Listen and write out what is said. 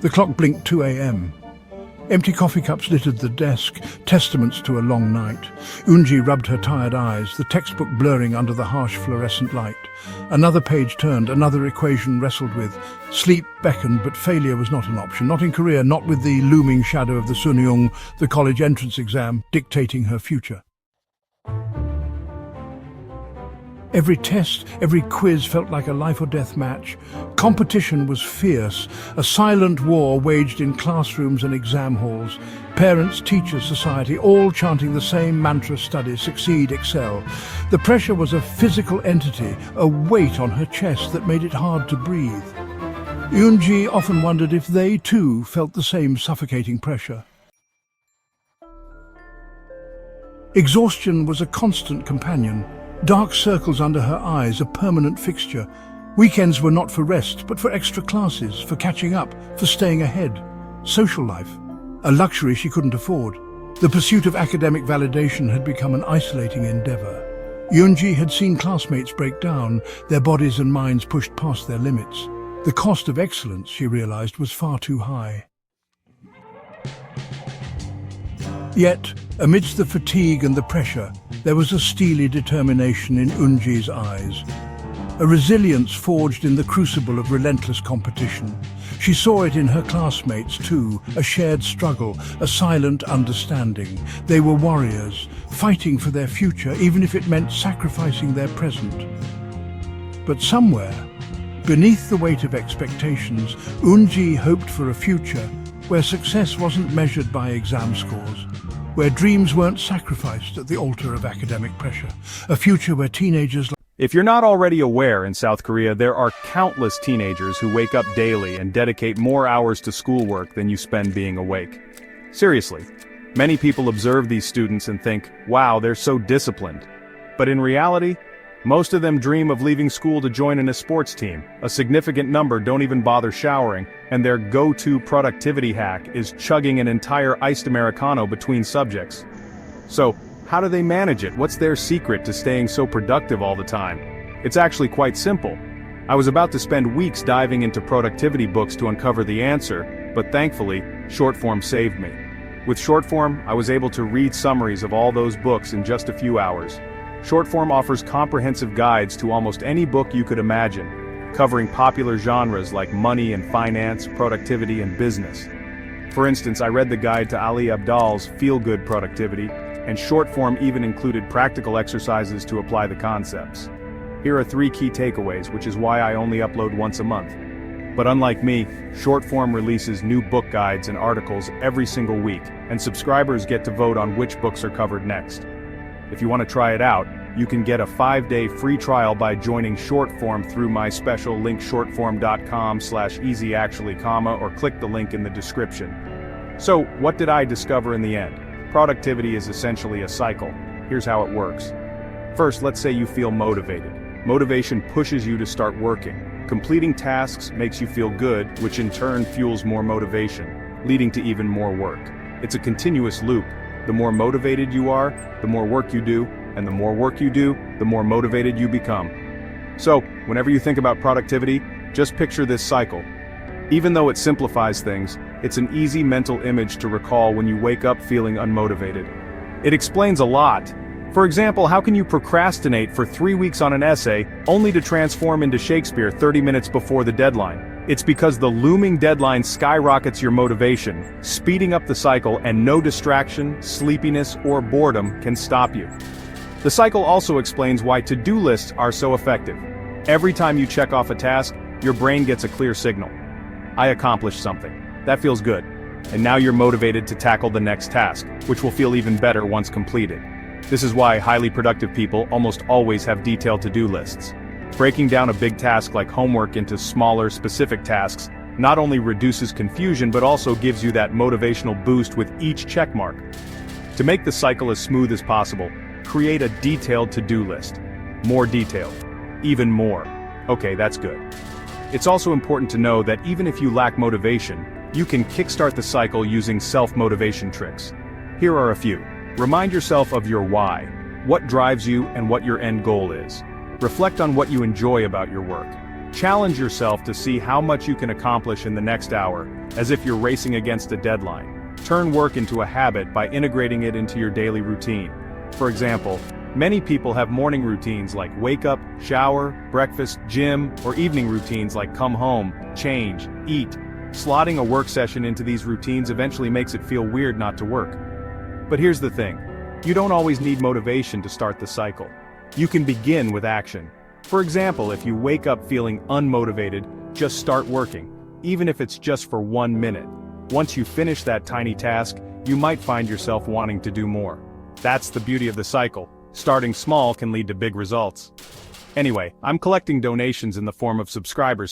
The clock blinked 2 a.m. Empty coffee cups littered the desk, testaments to a long night. Unji rubbed her tired eyes, the textbook blurring under the harsh fluorescent light. Another page turned, another equation wrestled with. Sleep beckoned, but failure was not an option. Not in Korea, not with the looming shadow of the Sunyoung, the college entrance exam, dictating her future. Every test, every quiz felt like a life-or-death match. Competition was fierce, a silent war waged in classrooms and exam halls. Parents, teachers, society, all chanting the same mantra: study, succeed, excel. The pressure was a physical entity, a weight on her chest that made it hard to breathe. Yoonji often wondered if they, too, felt the same suffocating pressure. Exhaustion was a constant companion. Dark circles under her eyes, a permanent fixture. Weekends were not for rest, but for extra classes, for catching up, for staying ahead. Social life, a luxury she couldn't afford. The pursuit of academic validation had become an isolating endeavor. Yoonji had seen classmates break down, their bodies and minds pushed past their limits. The cost of excellence, she realized, was far too high. Yet, amidst the fatigue and the pressure, there was a steely determination in Unji's eyes, a resilience forged in the crucible of relentless competition. She saw it in her classmates too, a shared struggle, a silent understanding. They were warriors, fighting for their future, even if it meant sacrificing their present. But somewhere, beneath the weight of expectations, Unji hoped for a future where success wasn't measured by exam scores, where dreams weren't sacrificed at the altar of academic pressure, a future where teenagers... If you're not already aware, in South Korea there are countless teenagers who wake up daily and dedicate more hours to schoolwork than you spend being awake. Seriously, many people observe these students and think, wow, they're so disciplined. But in reality, most of them dream of leaving school to join in a sports team. A significant number don't even bother showering, and their go-to productivity hack is chugging an entire iced Americano between subjects. So, how do they manage it? What's their secret to staying so productive all the time? It's actually quite simple. I was about to spend weeks diving into productivity books to uncover the answer, but thankfully, Shortform saved me. With Shortform, I was able to read summaries of all those books in just a few hours. Shortform offers comprehensive guides to almost any book you could imagine, covering popular genres like money and finance, productivity and business. For instance, I read the guide to Ali Abdaal's Feel-Good Productivity, and Shortform even included practical exercises to apply the concepts. Here are 3 key takeaways, which is why I only upload once a month. But unlike me, Shortform releases new book guides and articles every single week, and subscribers get to vote on which books are covered next. If you want to try it out, you can get a 5-day free trial by joining Shortform through my special link shortform.com/easyactually, or click the link in the description. So, what did I discover in the end? Productivity is essentially a cycle. Here's how it works. First, let's say you feel motivated. Motivation pushes you to start working. Completing tasks makes you feel good, which in turn fuels more motivation, leading to even more work. It's a continuous loop. The more motivated you are, the more work you do, and the more work you do, the more motivated you become. So, whenever you think about productivity, just picture this cycle. Even though it simplifies things, it's an easy mental image to recall when you wake up feeling unmotivated. It explains a lot. For example, how can you procrastinate for 3 weeks on an essay, only to transform into Shakespeare 30 minutes before the deadline? It's because the looming deadline skyrockets your motivation, speeding up the cycle, and no distraction, sleepiness, or boredom can stop you. The cycle also explains why to-do lists are so effective. Every time you check off a task, your brain gets a clear signal. I accomplished something. That feels good. And now you're motivated to tackle the next task, which will feel even better once completed. This is why highly productive people almost always have detailed to-do lists. Breaking down a big task like homework into smaller, specific tasks not only reduces confusion but also gives you that motivational boost with each checkmark. To make the cycle as smooth as possible, create a detailed to-do list. More detailed. Even more. Okay, that's good. It's also important to know that even if you lack motivation, you can kickstart the cycle using self-motivation tricks. Here are a few. Remind yourself of your why, what drives you and what your end goal is. Reflect on what you enjoy about your work. Challenge yourself to see how much you can accomplish in the next hour, as if you're racing against a deadline. Turn work into a habit by integrating it into your daily routine. For example, many people have morning routines like wake up, shower, breakfast, gym, or evening routines like come home, change, eat. Slotting a work session into these routines eventually makes it feel weird not to work. But here's the thing. You don't always need motivation to start the cycle. You can begin with action. For example, if you wake up feeling unmotivated, just start working, even if it's just for 1 minute. Once you finish that tiny task, you might find yourself wanting to do more. That's the beauty of the cycle. Starting small can lead to big results. Anyway, I'm collecting donations in the form of subscribers